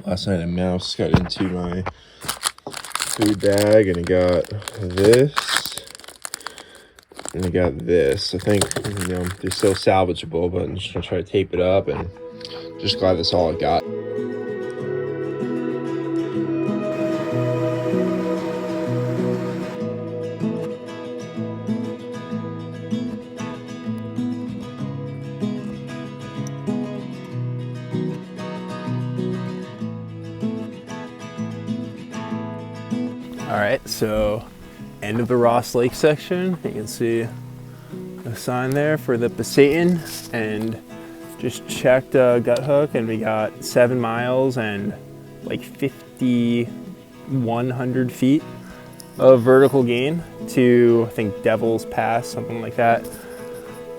Last night a mouse got into my food bag and it got this. And I got this. I think, they're still salvageable, but I'm just gonna try to tape it up, and just glad that's all I got. All right, so end of the Ross Lake section. You can see a sign there for the Pasayten, and just checked gut hook, and we got 7 miles and like 5,100 feet of vertical gain to, I think, Devil's Pass, something like that.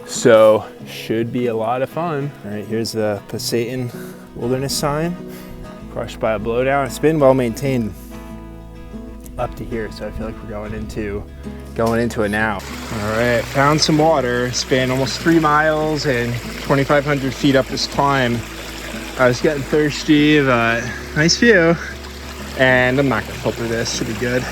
So should be a lot of fun. All right, here's the Pasayten Wilderness sign, crushed by a blowdown. It's been well maintained up to here, so I feel like we're going into it now. All right, found some water. It's been almost 3 miles and 2,500 feet up this climb. I was getting thirsty, but nice view. And I'm not gonna filter this, should be good.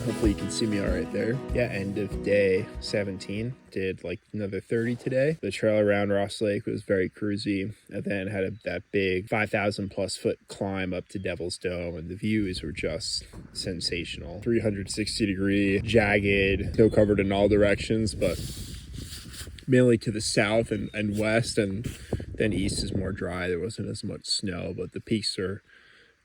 Hopefully you can see me all right there. Yeah, end of day 17. Did like another 30 today. The trail around Ross Lake was very cruisy, and then had that big 5,000 plus foot climb up to Devil's Dome, and the views were just sensational. 360 degree, jagged, snow covered in all directions, but mainly to the south and west, and then east is more dry. There wasn't as much snow, but the peaks are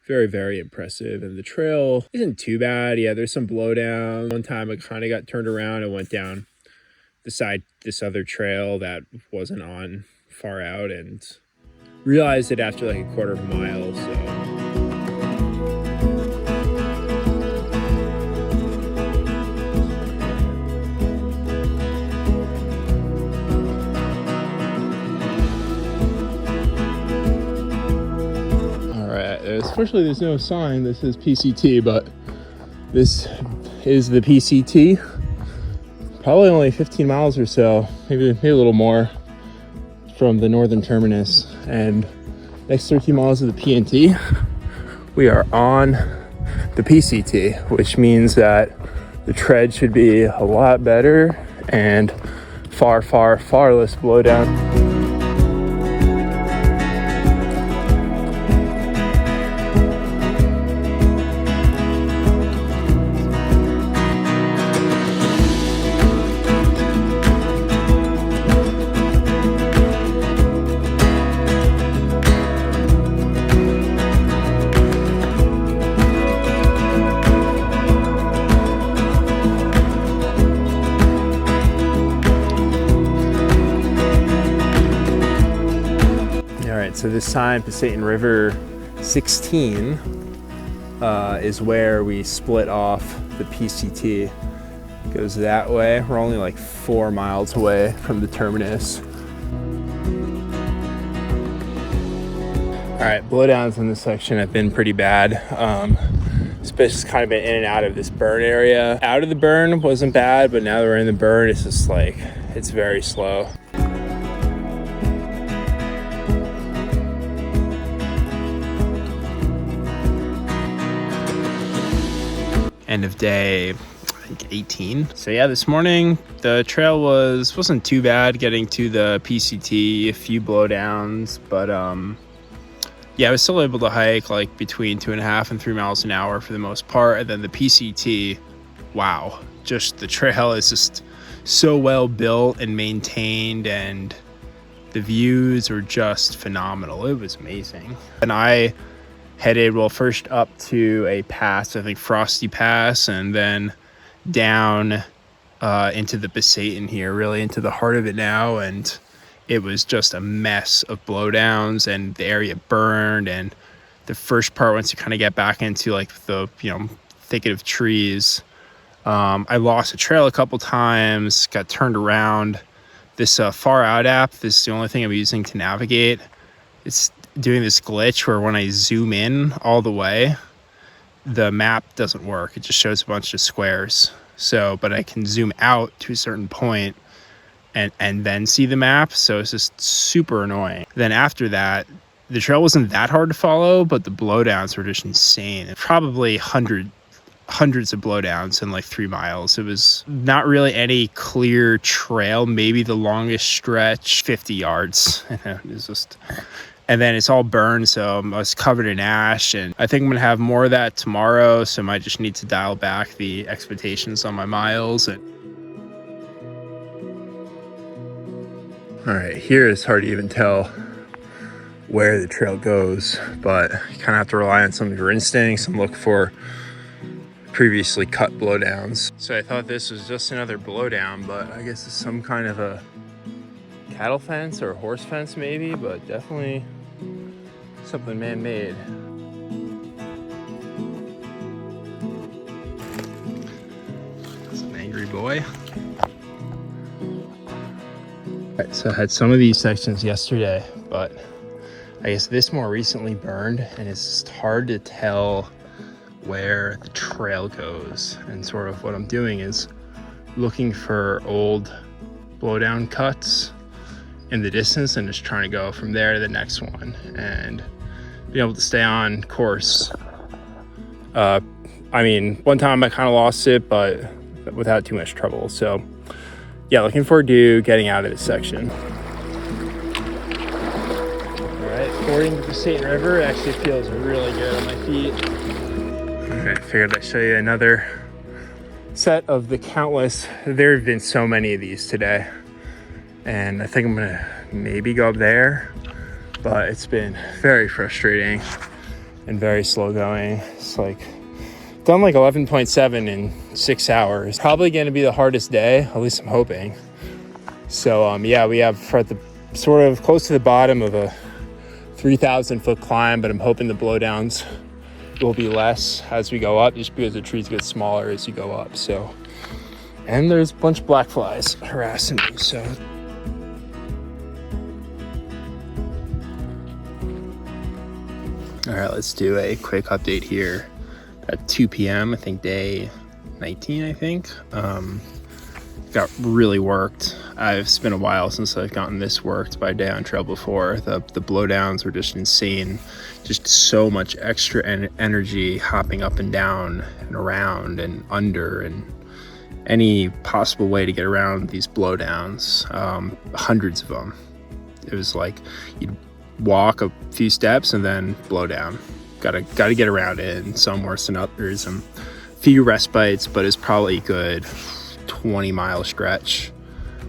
very, very impressive, and the trail isn't too bad. Yeah, there's some blowdown. One time I kind of got turned around and went down the side, this other trail that wasn't on far out, and realized it after like a quarter of a mile. So unfortunately, there's no sign. This is PCT, but this is the PCT. Probably only 15 miles or so, maybe a little more from the northern terminus. And next 13 miles of the PNT, we are on the PCT, which means that the tread should be a lot better and far, far, far less blowdown. So this sign, Pasayten River 16, is where we split off the PCT. It goes that way. We're only like 4 miles away from the terminus. All right, blowdowns in this section have been pretty bad. It's just kind of been in and out of this burn area. Out of the burn wasn't bad, but now that we're in the burn, it's just like, it's very slow. End of day, I think 18. So yeah, this morning the trail wasn't too bad getting to the PCT, a few blowdowns, but yeah, I was still able to hike like between 2.5 and 3 miles an hour for the most part. And then the PCT, wow, just the trail is just so well built and maintained, and the views are just phenomenal. It was amazing. And I headed, well, first up to a pass, I think Frosty Pass, and then down into the Pasayten here, really into the heart of it now. And it was just a mess of blowdowns, and the area burned. And the first part, once you kind of get back into like the thicket of trees. I lost a trail a couple times, got turned around. This Far Out app, this is the only thing I'm using to navigate. It's doing this glitch where when I zoom in all the way, the map doesn't work. It just shows a bunch of squares. So, but I can zoom out to a certain point and then see the map. So it's just super annoying. Then after that, the trail wasn't that hard to follow, but the blowdowns were just insane. Probably hundreds of blowdowns in like 3 miles. It was not really any clear trail. Maybe the longest stretch, 50 yards. It was just... And then it's all burned, so I was covered in ash. And I think I'm gonna have more of that tomorrow, so I might just need to dial back the expectations on my miles. All right, here it's hard to even tell where the trail goes, but you kind of have to rely on some of your instincts and look for previously cut blowdowns. So I thought this was just another blowdown, but I guess it's some kind of a cattle fence or a horse fence maybe, but definitely something man-made. That's an angry boy. Right, so I had some of these sections yesterday, but I guess this more recently burned, and it's just hard to tell where the trail goes. And sort of what I'm doing is looking for old blowdown cuts in the distance and just trying to go from there to the next one and be able to stay on course. I mean, one time I kind of lost it, but without too much trouble. So yeah, looking forward to getting out of this section. All right, fording the Pasayten River actually feels really good on my feet. All right, figured I'd show you another set of the countless. There have been so many of these today, and I think I'm gonna maybe go up there, but it's been very frustrating and very slow going. It's like done like 11.7 in 6 hours. Probably gonna be the hardest day, at least I'm hoping. So yeah, we have at the sort of close to the bottom of a 3,000 foot climb, but I'm hoping the blowdowns will be less as we go up, just because the trees get smaller as you go up. So, and there's a bunch of black flies harassing me, so. All right, let's do a quick update here at 2 p.m. I think day 19, I think. Got really worked. It's been a while since I've gotten this worked by day on trail before. The blowdowns were just insane. Just so much extra energy hopping up and down and around and under and any possible way to get around these blowdowns. Hundreds of them. It was like you'd walk a few steps and then blow down. Gotta get around it, and some worse than others. Some few respites, but it's probably a good 20-mile stretch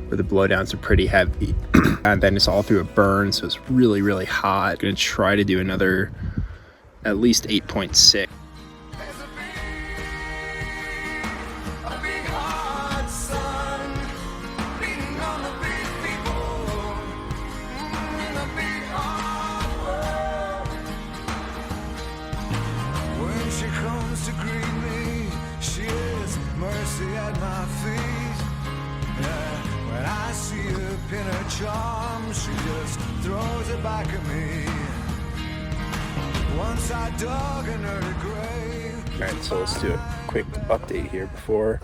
where the blowdowns are pretty heavy. And then it's all through a burn, so it's really, really hot. Gonna try to do another at least 8.6. She just throws it back at me. Once I dug in her grave. All right, so let's do a quick update here before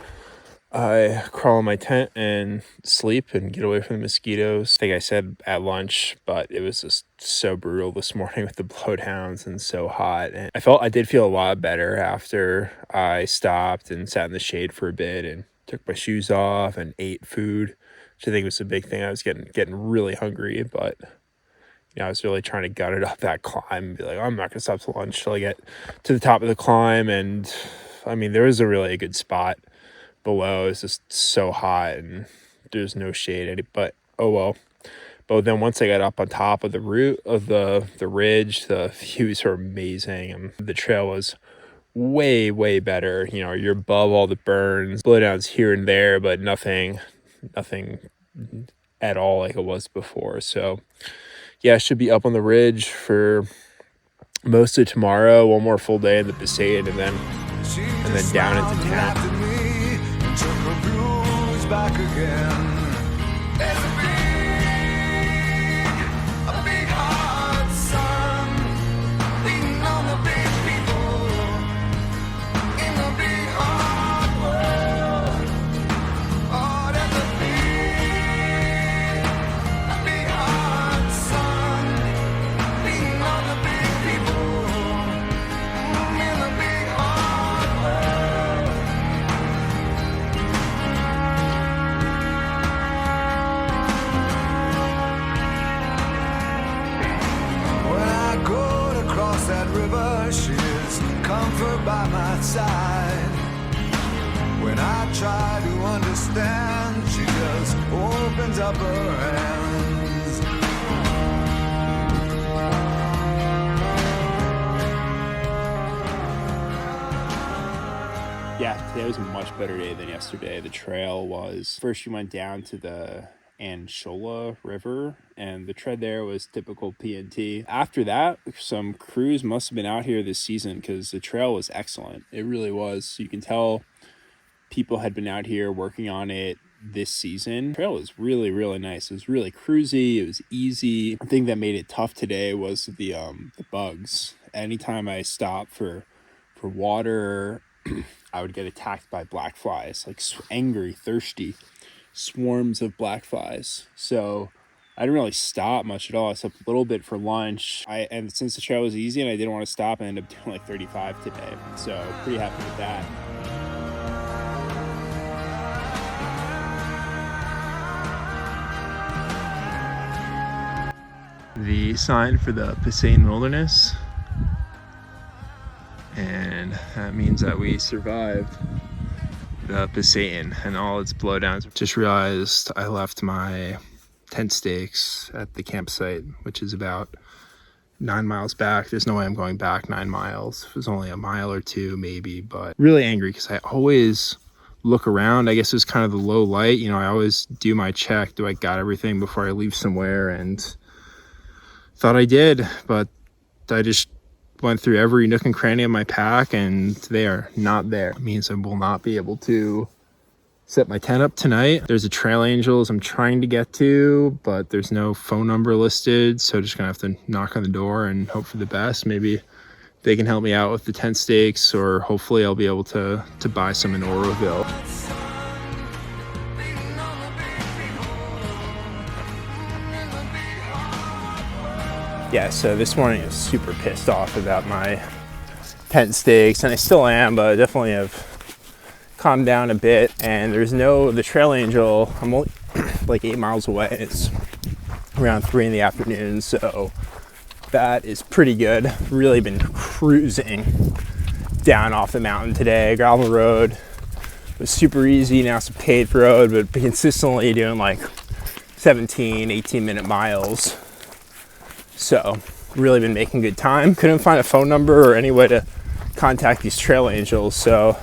I crawl in my tent and sleep and get away from the mosquitoes. I think I said at lunch, but it was just so brutal this morning with the blowdowns and so hot. And I did feel a lot better after I stopped and sat in the shade for a bit and took my shoes off and ate food, which I think was a big thing. I was getting really hungry, but you know, I was really trying to gut it up that climb and be like, oh, I'm not gonna stop to lunch till I get to the top of the climb. And I mean, there was a really good spot below. It's just so hot and there's no shade, but oh well. But then once I got up on top of the root of the ridge, the views were amazing, and the trail was way better. You know, you're above all the burns, blowdowns here and there, but nothing at all like it was before. So yeah, I should be up on the ridge for most of tomorrow, one more full day in the Pasayten, and then and then down into town. Took her blues back again. There's a big hot sun beating on the big people in the big hot world. Oh, there's a big hot sun beating on the big people in the big hot world. When I go to cross that river, she's comfort by my side. When I try to understand, she just opens up her hands. Yeah, today was a much better day than yesterday. The trail was, first you went down to the Anshola River, and the tread there was typical PNT. After that, some crews must have been out here this season because the trail was excellent. It really was. You can tell people had been out here working on it this season. The trail was really, really nice. It was really cruisy. It was easy. The thing that made it tough today was the bugs. Anytime I stopped for water, I would get attacked by black flies, like angry, thirsty swarms of black flies. So I didn't really stop much at all. I stopped a little bit for lunch. And since the trail was easy and I didn't want to stop, I ended up doing like 35 today. So pretty happy with that. The sign for the Pasayten Wilderness, and that means that we survived the Pasayten and all its blowdowns. Just realized I left my tent stakes at the campsite, which is about 9 miles back. There's no way I'm going back 9 miles. It was only a mile or two maybe, but really angry because I always look around. I guess it's kind of the low light. You know, I always do my check. Do I got everything before I leave somewhere? And thought I did, but I just went through every nook and cranny of my pack and they are not there. It means I will not be able to set my tent up tonight. There's a Trail Angels I'm trying to get to, but there's no phone number listed, so just gonna have to knock on the door and hope for the best. Maybe they can help me out with the tent stakes, or hopefully I'll be able to buy some in Oroville. Yeah, so this morning I was super pissed off about my tent stakes, and I still am, but I definitely have calmed down a bit. And there's the Trail Angel, I'm only like 8 miles away. It's around 3 in the afternoon, so that is pretty good. Really been cruising down off the mountain today. Gravel road was super easy. Now it's a paved road, but consistently doing like 17, 18-minute miles. So really been making good time. Couldn't find a phone number or any way to contact these Trail Angels, so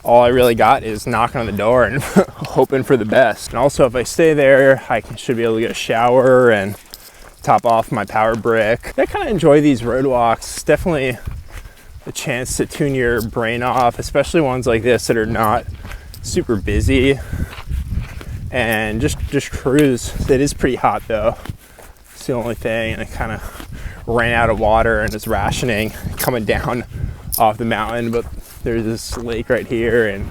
all I really got is knocking on the door and hoping for the best. And also, if I stay there, I should be able to get a shower and top off my power brick. I kind of enjoy these road walks. It's definitely a chance to tune your brain off, especially ones like this that are not super busy, and just cruise. It is pretty hot though. The only thing, and I kind of ran out of water and is rationing coming down off the mountain, but there's this lake right here and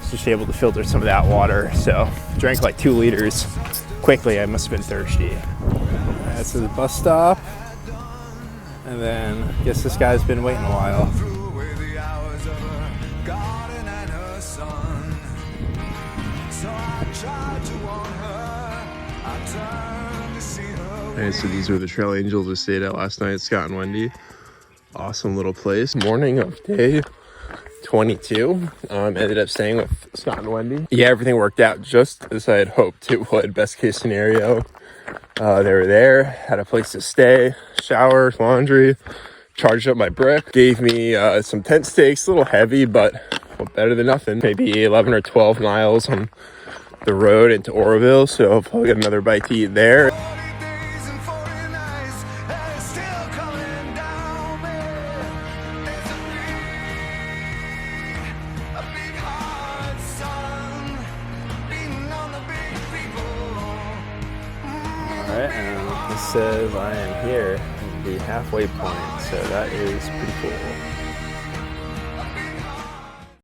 was just able to filter some of that water, so drank like 2 liters quickly. I must have been thirsty. That's the bus stop, and then I guess this guy's been waiting a while. Okay, so these were the Trail Angels we stayed at last night, Scott and Wendy. Awesome little place. Morning of day 22. Ended up staying with Scott and Wendy. Yeah, everything worked out just as I had hoped it would. Best case scenario. They were there, had a place to stay, shower, laundry, charged up my brick, gave me some tent stakes, a little heavy, but well, better than nothing. Maybe 11 or 12 miles on the road into Oroville, so I'll probably get another bite to eat there. right, and this says I am here at the halfway point, so that is pretty cool.